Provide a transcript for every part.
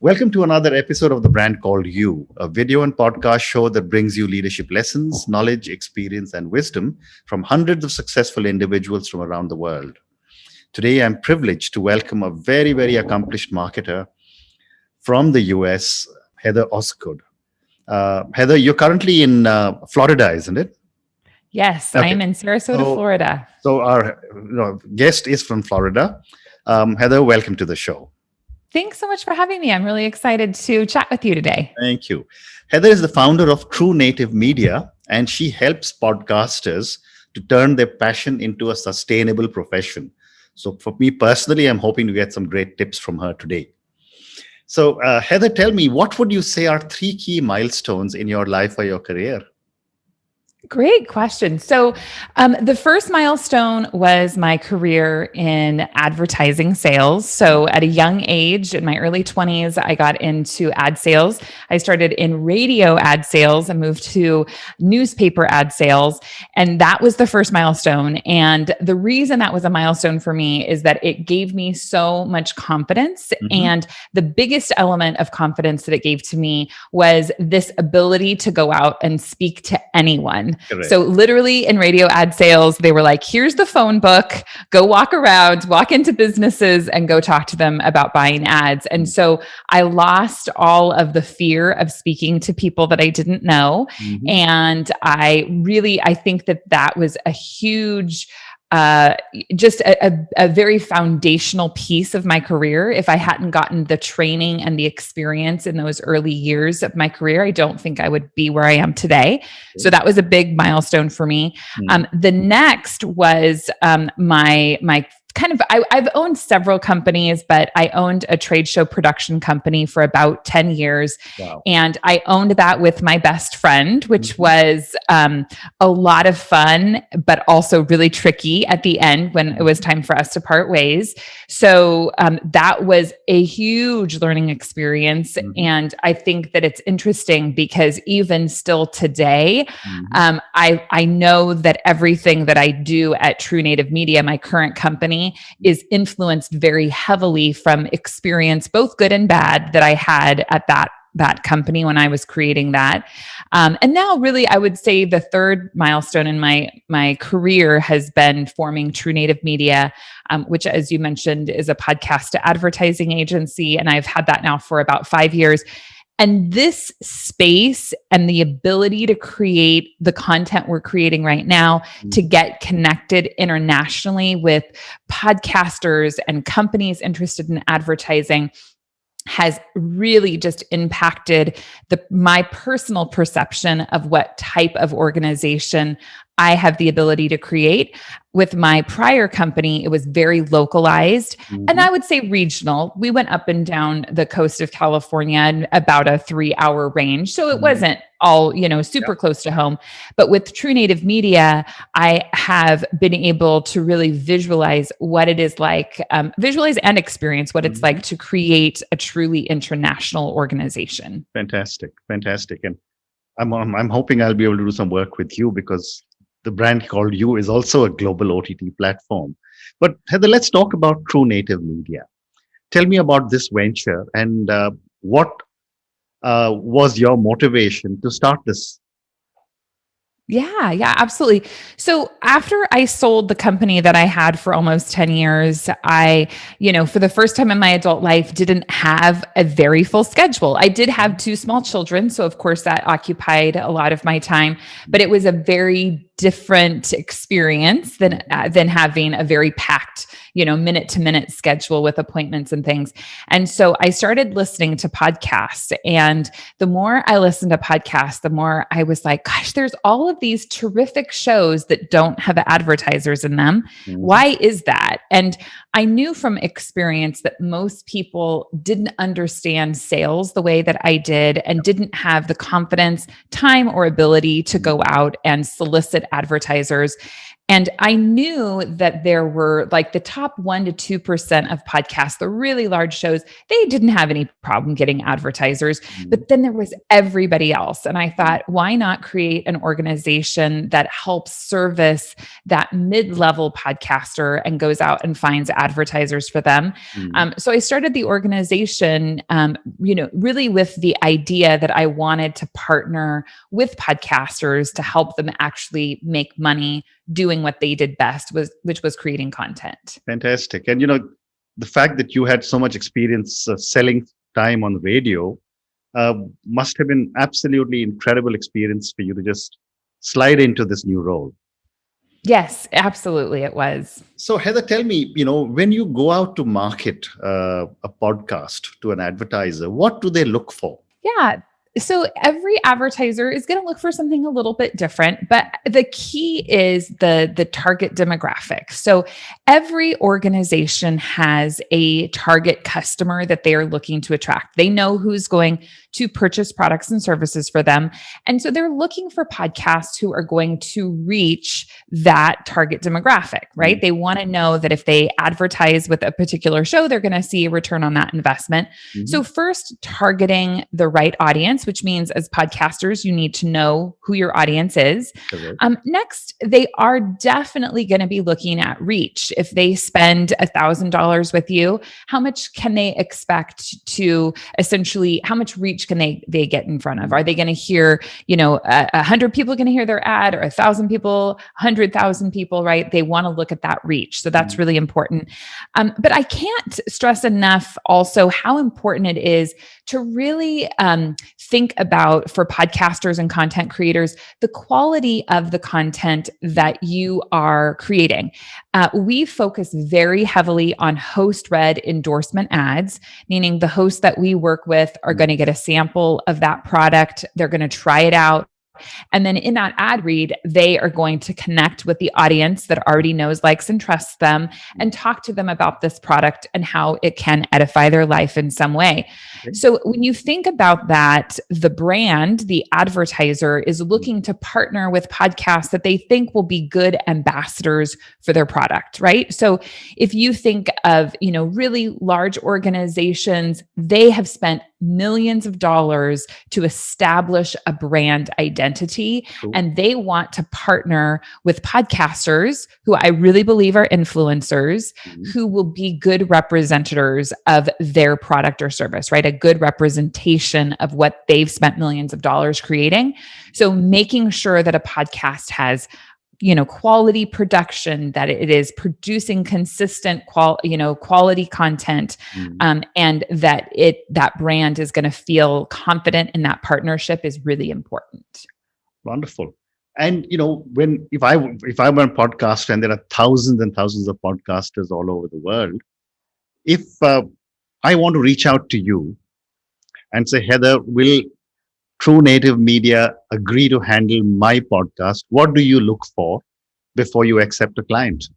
Welcome to another episode of The Brand Called You, a video and podcast show that brings you leadership lessons, knowledge, experience, and wisdom from hundreds of successful individuals from around the world. Today, I'm privileged to welcome a very, very accomplished marketer from the US, Heather Osgood. Heather, you're currently in Florida, isn't it? Yes, Okay. I'm in Sarasota, Florida. So our guest is from Florida. Heather, welcome to the show. Thanks so much for having me. I'm really excited to chat with you today. Thank you. Heather is the founder of True Native Media, and she helps podcasters to turn their passion into a sustainable profession. So for me personally, I'm hoping to get some great tips from her today. So Heather, tell me, what would you say are three key milestones in your life or your career? Great question. So the first milestone was my career in advertising sales. So at a young age, in my early 20s, I got into ad sales. I started in radio ad sales and moved to newspaper ad sales. And that was the first milestone. And the reason that was a milestone for me is that it gave me so much confidence. And the biggest element of confidence that it gave to me was this ability to go out and speak to anyone. Correct. So literally in radio ad sales, they were like, here's the phone book, go walk around, walk into businesses and go talk to them about buying ads. And so I lost all of the fear of speaking to people that I didn't know. And I think that was a huge just a very foundational piece of my career. If I hadn't gotten the training and the experience in those early years of my career, I don't think I would be where I am today. So that was a big milestone for me. The next was my I've owned several companies, but I owned a trade show production company for about 10 years. Wow. And I owned that with my best friend, which was a lot of fun, but also really tricky at the end when it was time for us to part ways. So that was a huge learning experience. And I think that it's interesting because even still today, I know that everything that I do at True Native Media, my current company, is influenced very heavily from experience, both good and bad, that I had at that company when I was creating that. And now really, I would say the third milestone in my career has been forming True Native Media, which, as you mentioned, is a podcast to advertising agency. And I've had that now for about 5 years. And this space and the ability to create the content we're creating right now to get connected internationally with podcasters and companies interested in advertising has really just impacted my personal perception of what type of organization I have the ability to create. With my prior company, it was very localized and I would say regional. We went up and down the coast of California in about a 3-hour range. So it wasn't all, super close to home. But with True Native Media, I have been able to really visualize what it is like, visualize and experience what it's like to create a truly international organization. Fantastic. And I'm hoping I'll be able to do some work with you because the Brand Called You is also a global OTT platform. But Heather, let's talk about True Native Media. Tell me about this venture and what was your motivation to start this? Yeah, absolutely. So after I sold the company that I had for almost 10 years, I, for the first time in my adult life, didn't have a very full schedule. I did have 2 small children. So of course that occupied a lot of my time, but it was a very different experience than having a very packed, minute to minute schedule with appointments and things. And so I started listening to podcasts, and the more I listened to podcasts, the more I was like, gosh, there's all of these terrific shows that don't have advertisers in them. Why is that? And I knew from experience that most people didn't understand sales the way that I did and didn't have the confidence, time, or ability to go out and solicit advertisers. And I knew that there were like the top 1% to 2% of podcasts, the really large shows, they didn't have any problem getting advertisers. But then there was everybody else. And I thought, why not create an organization that helps service that mid-level podcaster and goes out and finds advertisers for them? So I started the organization, really with the idea that I wanted to partner with podcasters to help them actually make money doing what they did best, which was creating content. Fantastic. And the fact that you had so much experience selling time on the radio must have been absolutely incredible experience for you to just slide into this new role. Yes, absolutely, it was. So Heather, tell me, when you go out to market a podcast to an advertiser, what do they look for? Yeah. So every advertiser is going to look for something a little bit different, but the key is the target demographic. So every organization has a target customer that they are looking to attract. They know who's going to purchase products and services for them. And so they're looking for podcasts who are going to reach that target demographic, right? They want to know that if they advertise with a particular show, they're going to see a return on that investment. So first, targeting the right audience, which means as podcasters, you need to know who your audience is. Next, they are definitely going to be looking at reach. If they spend $1,000 with you, how much can they expect to essentially, how much reach can they get in front of? Are they going to hear, 100 people going to hear their ad, or 1,000 people, 100,000 people, right? They want to look at that reach. So that's really important. But I can't stress enough also how important it is to really think about, for podcasters and content creators, the quality of the content that you are creating. We focus very heavily on host-read endorsement ads, meaning the hosts that we work with are going to get a sample of that product. They're going to try it out. And then in that ad read, they are going to connect with the audience that already knows, likes, and trusts them, and talk to them about this product and how it can edify their life in some way. So when you think about that, the brand, the advertiser, is looking to partner with podcasts that they think will be good ambassadors for their product, right? So if you think of, really large organizations, they have spent millions of dollars to establish a brand identity. And they want to partner with podcasters who I really believe are influencers, who will be good representatives of their product or service, right? A good representation of what they've spent millions of dollars creating. So making sure that a podcast has quality production, that it is producing consistent quality content, and that brand is going to feel confident in that partnership is really important. Wonderful. And if I'm on a podcast and there are thousands and thousands of podcasters all over the world, if I want to reach out to you and say, Heather, will True Native Media agree to handle my podcast? What do you look for before you accept a client?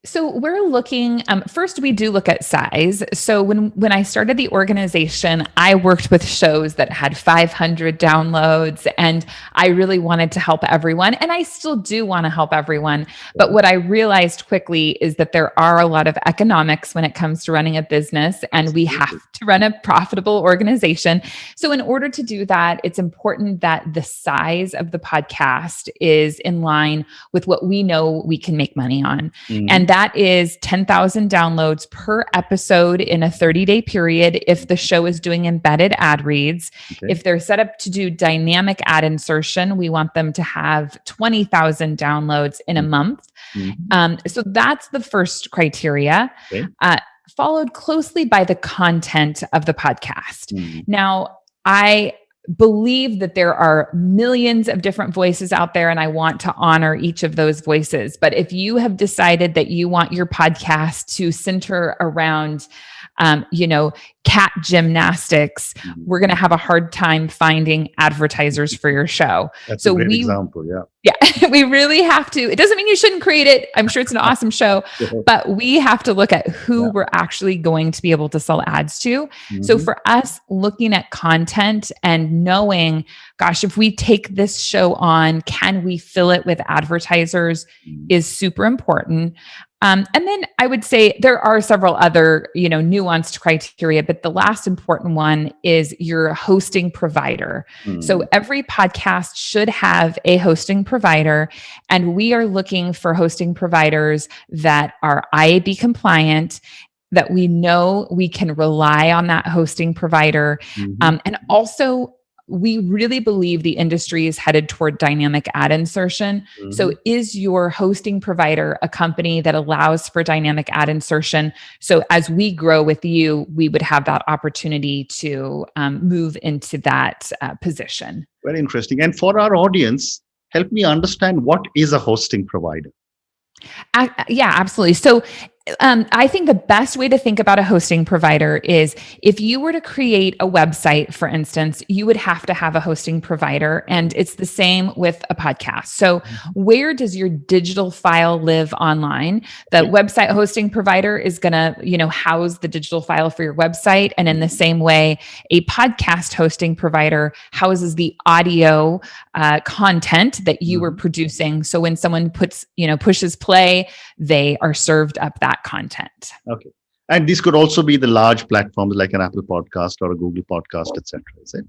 So we're looking, first we do look at size. So when I started the organization, I worked with shows that had 500 downloads, and I really wanted to help everyone. And I still do want to help everyone. But what I realized quickly is that there are a lot of economics when it comes to running a business, and we have to run a profitable organization. So in order to do that, it's important that the size of the podcast is in line with what we know we can make money on. And that is 10,000 downloads per episode in a 30-day period if the show is doing embedded ad reads. If they're set up to do dynamic ad insertion, we want them to have 20,000 downloads in a month. So that's the first criteria, followed closely by the content of the podcast. Now, I believe that there are millions of different voices out there, and I want to honor each of those voices. But if you have decided that you want your podcast to center around cat gymnastics, we're going to have a hard time finding advertisers for your show. That's a great example. Yeah. Yeah, we really have to. It doesn't mean you shouldn't create it. I'm sure it's an awesome show, but we have to look at who we're actually going to be able to sell ads to. So for us, looking at content and knowing, gosh, if we take this show on, can we fill it with advertisers is super important. And then I would say there are several other, nuanced criteria, but the last important one is your hosting provider. So every podcast should have a hosting provider, and we are looking for hosting providers that are IAB compliant, that we know we can rely on that hosting provider. And also, we really believe the industry is headed toward dynamic ad insertion. So is your hosting provider a company that allows for dynamic ad insertion? So as we grow with you, we would have that opportunity to move into that position. Very interesting. And for our audience, help me understand, what is a hosting provider? Yeah, absolutely. So I think the best way to think about a hosting provider is, if you were to create a website, for instance, you would have to have a hosting provider, and it's the same with a podcast. So where does your digital file live online? The website hosting provider is going to, house the digital file for your website. And in the same way, a podcast hosting provider houses the audio content that you were producing. So when someone pushes play, they are served up that content. Okay. And these could also be the large platforms like an Apple Podcast or a Google Podcast, etc. Is it?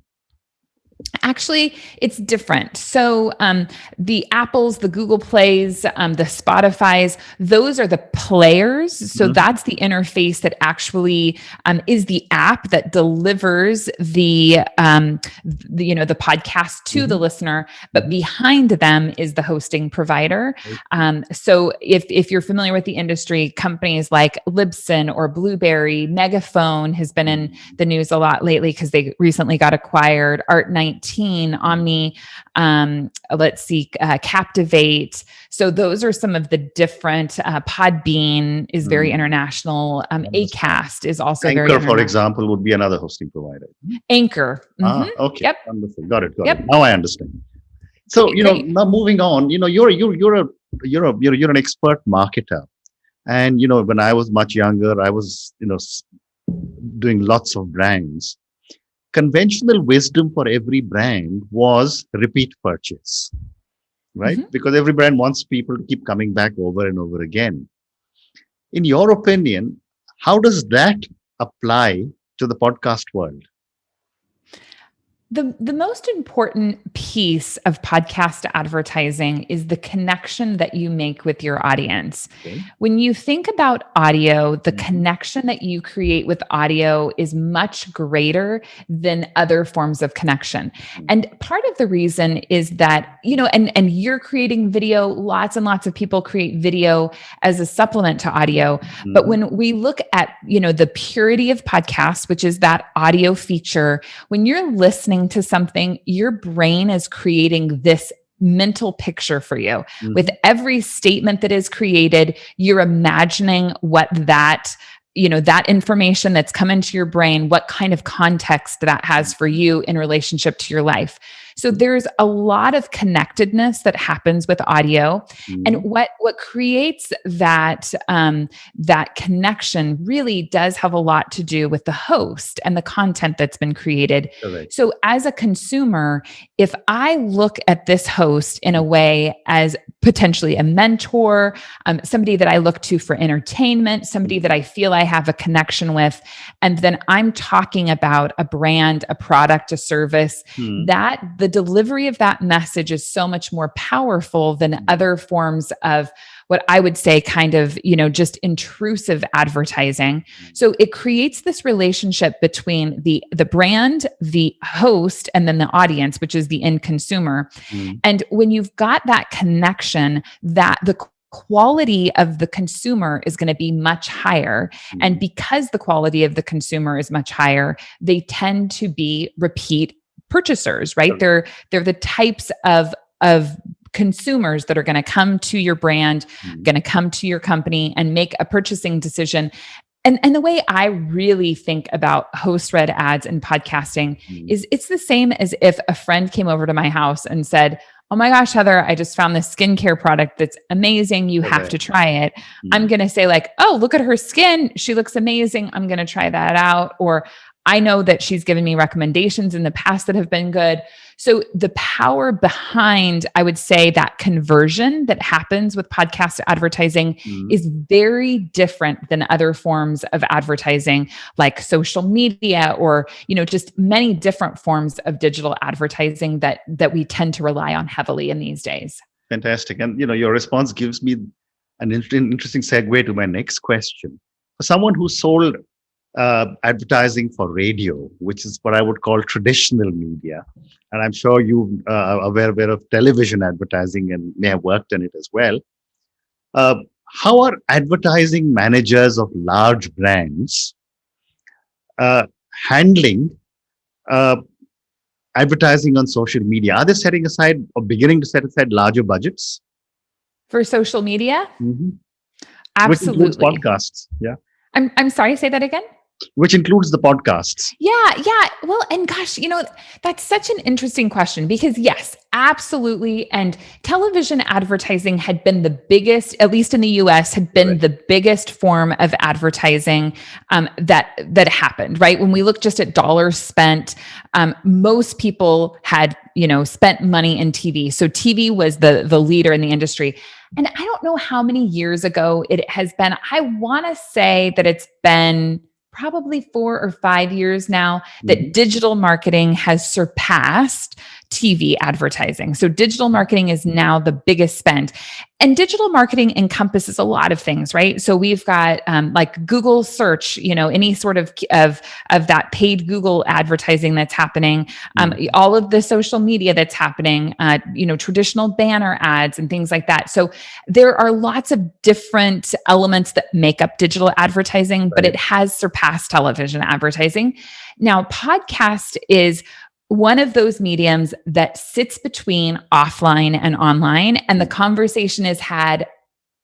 Actually, it's different. So the Apples, the Google Plays, the Spotifys, those are the players. So that's the interface that actually is the app that delivers the podcast to the listener. But behind them is the hosting provider. So if you're familiar with the industry, companies like Libsyn or Blueberry, Megaphone has been in the news a lot lately because they recently got acquired. Art19, Omni, Captivate. So those are some of the different, Podbean is very international. Acast is also Anchor, very international. for example, would be another hosting provider. Anchor. Okay. Yep. Wonderful. Got it. Now I understand. So, now moving on, you're an expert marketer. And, when I was much younger, I was, doing lots of brands. Conventional wisdom for every brand was repeat purchase, right? Because every brand wants people to keep coming back over and over again. In your opinion, how does that apply to the podcast world? The most important piece of podcast advertising is the connection that you make with your audience. Okay. When you think about audio, the connection that you create with audio is much greater than other forms of connection. And part of the reason is that, and you're creating video, lots and lots of people create video as a supplement to audio. But when we look at, the purity of podcasts, which is that audio feature, when you're listening to something, your brain is creating this mental picture for you. With every statement that is created, you're imagining what that information that's come into your brain, what kind of context that has for you in relationship to your life. So there's a lot of connectedness that happens with audio. And what creates that connection really does have a lot to do with the host and the content that's been created. Correct. So as a consumer, if I look at this host in a way as potentially a mentor, somebody that I look to for entertainment, somebody that I feel I have a connection with, and then I'm talking about a brand, a product, a service, that the delivery of that message is so much more powerful than other forms of what I would say kind of, just intrusive advertising. So it creates this relationship between the brand, the host, and then the audience, which is the end consumer. And when you've got that connection, that the quality of the consumer is going to be much higher. And because the quality of the consumer is much higher, they tend to be repeat purchasers, right? They're the types of consumers that are going to come to your brand, going to come to your company and make a purchasing decision. And the way I really think about host-read ads and podcasting is it's the same as if a friend came over to my house and said, "Oh my gosh, Heather, I just found this skincare product that's amazing. You have to try it." I'm going to say like, "Oh, look at her skin. She looks amazing. I'm going to try that out." Or I know that she's given me recommendations in the past that have been good. So the power behind, I would say, that conversion that happens with podcast advertising is very different than other forms of advertising, like social media or, just many different forms of digital advertising that we tend to rely on heavily in these days. Fantastic. And, your response gives me an interesting segue to my next question. For someone who sold advertising for radio, which is what I would call traditional media. And I'm sure you are aware of television advertising and may have worked in it as well. How are advertising managers of large brands handling advertising on social media? Are they setting aside or beginning to set aside larger budgets? For social media? Mm-hmm. Absolutely. Which includes podcasts. Yeah. I'm sorry, say that again? Which includes the podcasts. Yeah. Well, and gosh, that's such an interesting question because yes, absolutely. And television advertising had been the biggest, at least in the US, had been the biggest form of advertising that happened, right? When we look just at dollars spent, most people had, spent money in TV. So TV was the leader in the industry. And I don't know how many years ago it has been. I want to say that it's been probably 4 or 5 years now that digital marketing has surpassed TV advertising. So digital marketing is now the biggest spend. And digital marketing encompasses a lot of things, right? So we've got like Google search, any sort of that paid Google advertising that's happening, all of the social media that's happening, traditional banner ads and things like that. So there are lots of different elements that make up digital advertising, but it has surpassed television advertising. Now, podcast is one of those mediums that sits between offline and online, and the conversation is had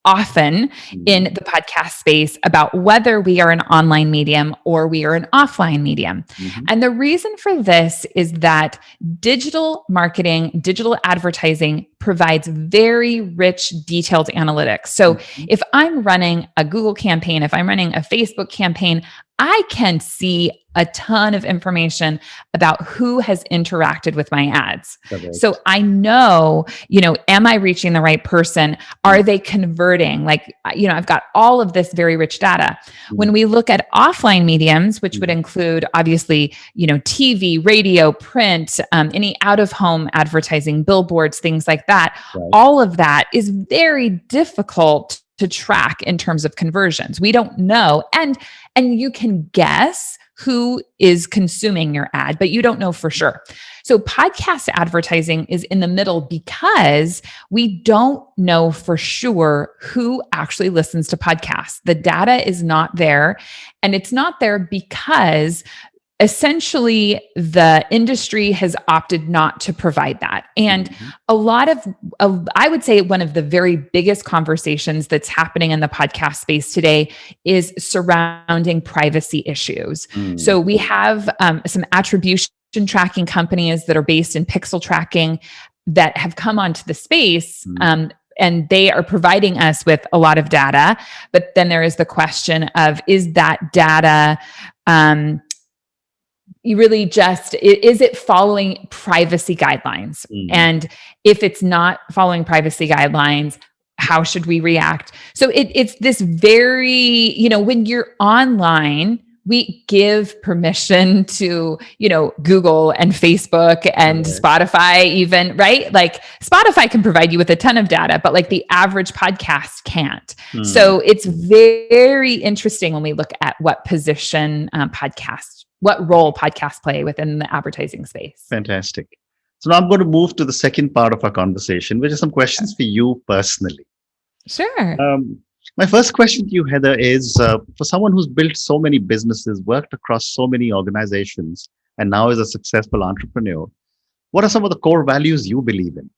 often in the podcast space about whether we are an online medium or we are an offline medium. And the reason for this is that digital marketing, digital advertising provides very rich, detailed analytics. So if I'm running a Google campaign, if I'm running a Facebook campaign, I can see a ton of information about who has interacted with my ads. Correct. So I know, am I reaching the right person? Are they converting? Like, I've got all of this very rich data. When we look at offline mediums, which would include obviously, TV, radio, print, any out-of-home advertising, billboards, things like that, all of that is very difficult to track in terms of conversions. We don't know. And you can guess who is consuming your ad, but you don't know for sure. So podcast advertising is in the middle because we don't know for sure who actually listens to podcasts. The data is not there, and it's not there because essentially the industry has opted not to provide that. And a lot of, I would say one of the very biggest conversations that's happening in the podcast space today is surrounding privacy issues. So we have some attribution tracking companies that are based in pixel tracking that have come onto the space, and they are providing us with a lot of data. But then there is the question of, is that data, you really is it following privacy guidelines? And if it's not following privacy guidelines, how should we react? So it's this very, when you're online, we give permission to, Google and Facebook and Spotify even, right? Like Spotify can provide you with a ton of data, but like the average podcast can't. So it's very interesting when we look at what position what role podcasts play within the advertising space. Fantastic. So now I'm going to move to the second part of our conversation, which is some questions for you personally. Sure. My first question to you, Heather, is for someone who's built so many businesses, worked across so many organizations, and now is a successful entrepreneur, what are some of the core values you believe in?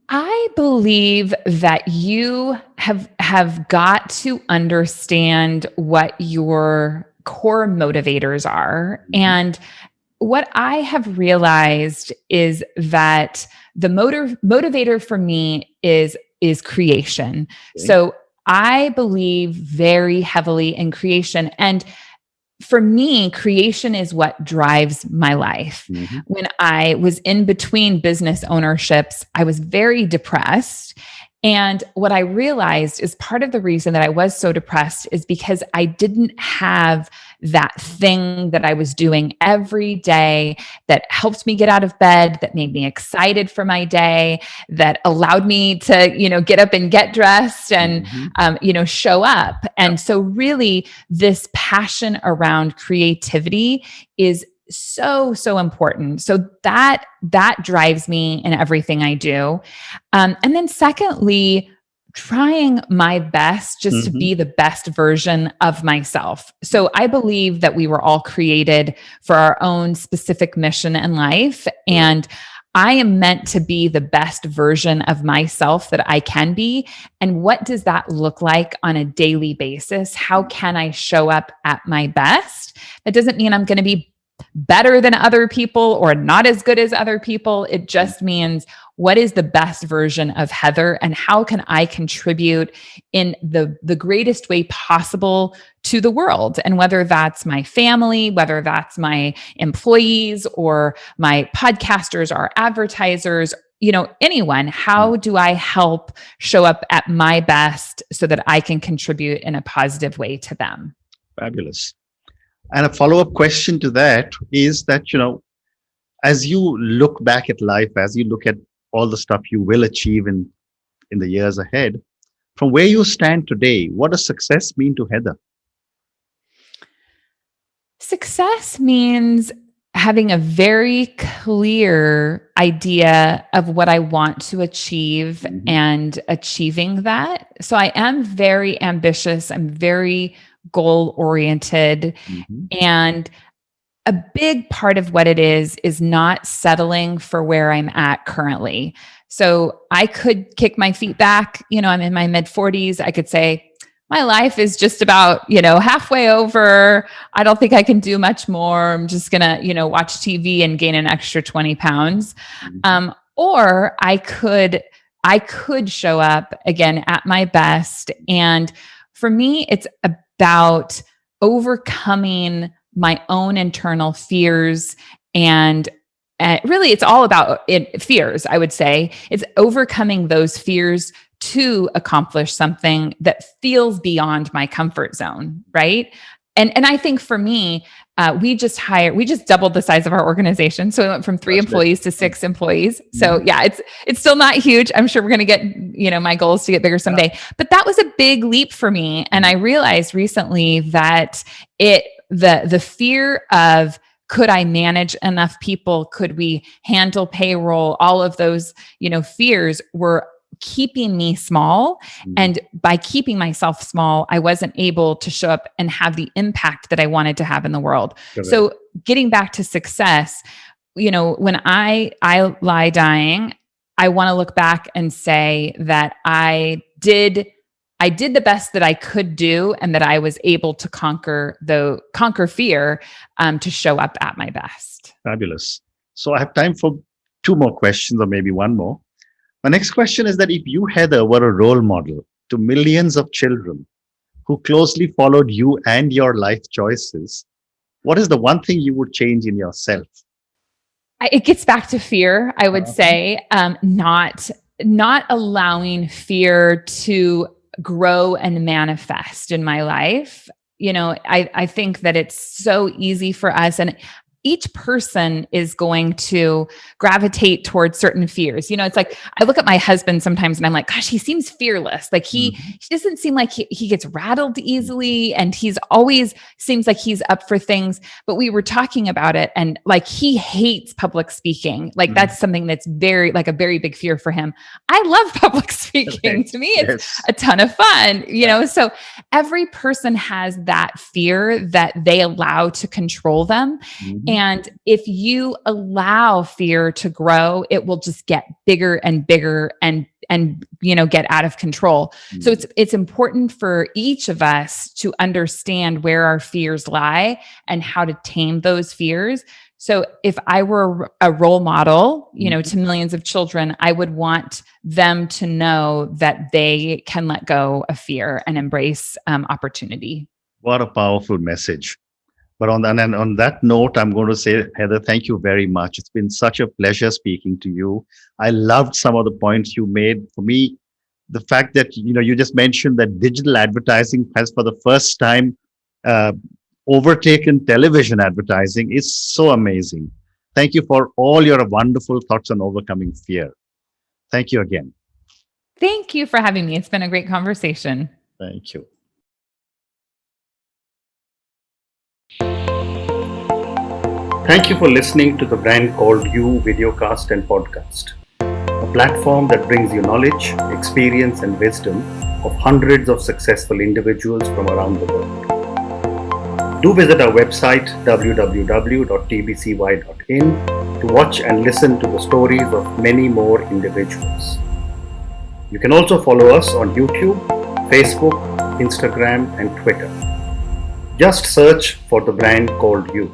I believe that you have got to understand what your core motivators are. And what I have realized is that the motivator for me is creation. Okay. So I believe very heavily in creation. And for me, creation is what drives my life. Mhm. When I was in between business ownerships, I was very depressed. And what I realized is part of the reason that I was so depressed is because I didn't have that thing that I was doing every day that helped me get out of bed, that made me excited for my day, that allowed me to, get up and get dressed and, Mhm. show up. And so really this passion around creativity is so important. So that drives me in everything I do. And then secondly, trying my best just to Mhm. be the best version of myself. So I believe that we were all created for our own specific mission in life. And I am meant to be the best version of myself that I can be. And what does that look like on a daily basis? How can I show up at my best? That doesn't mean I'm going to be better than other people or not as good as other people. It just means what is the best version of Heather and how can I contribute in the greatest way possible to the world? And whether that's my family, whether that's my employees or my podcasters or advertisers, anyone, how do I help show up at my best so that I can contribute in a positive way to them? Fabulous. And a follow-up question to that is that, as you look back at life, as you look at all the stuff you will achieve in the years ahead, from where you stand today, what does success mean to Heather? Success means having a very clear idea of what I want to achieve and achieving that. So I am very ambitious. I'm very goal oriented. And a big part of what it is not settling for where I'm at currently. So I could kick my feet back. I'm in my mid 40s. I could say, my life is just about, halfway over. I don't think I can do much more. I'm just going to, watch TV and gain an extra 20 pounds. Or I could show up again at my best. And for me, it's about overcoming my own internal fears and really it's all about fears. I would say it's overcoming those fears to accomplish something that feels beyond my comfort zone. Right. And I think for me, we just doubled the size of our organization. So we went from 3 employees to 6 employees. So yeah, it's still not huge. I'm sure we're going to get, my goal is to get bigger someday, but that was a big leap for me. And I realized recently that the fear of, could I manage enough people? Could we handle payroll? All of those, fears were keeping me small. And by keeping myself small, I wasn't able to show up and have the impact that I wanted to have in the world. Correct. So getting back to success, when I lie dying, I want to look back and say that I did the best that I could do and that I was able to conquer fear to show up at my best. Fabulous. So I have time for 2 more questions or maybe 1 more. My next question is that if you, Heather, were a role model to millions of children who closely followed you and your life choices, what is the one thing you would change in yourself? It gets back to fear, I would say, not allowing fear to grow and manifest in my life. I think that it's so easy for us, and each person is going to gravitate towards certain fears. It's like, I look at my husband sometimes and I'm like, gosh, he seems fearless. Like he doesn't seem like he gets rattled easily. And he's always seems like he's up for things, but we were talking about it. And like, he hates public speaking. Like that's something that's a very big fear for him. I love public speaking. To me, it's a ton of fun, so every person has that fear that they allow to control them. And if you allow fear to grow, it will just get bigger and bigger and get out of control. So it's important for each of us to understand where our fears lie and how to tame those fears. So if I were a role model, to millions of children, I would want them to know that they can let go of fear and embrace opportunity. What a powerful message. But on that note, I'm going to say, Heather, thank you very much. It's been such a pleasure speaking to you. I loved some of the points you made. For me, the fact that, you just mentioned that digital advertising has for the first time overtaken television advertising is so amazing. Thank you for all your wonderful thoughts on overcoming fear. Thank you again. Thank you for having me. It's been a great conversation. Thank you. Thank you for listening to the Brand Called You videocast and podcast, a platform that brings you knowledge, experience, and wisdom of hundreds of successful individuals from around the world. Do visit our website www.tbcy.in to watch and listen to the stories of many more individuals. You can also follow us on YouTube, Facebook, Instagram, and Twitter. Just search for the Brand Called You.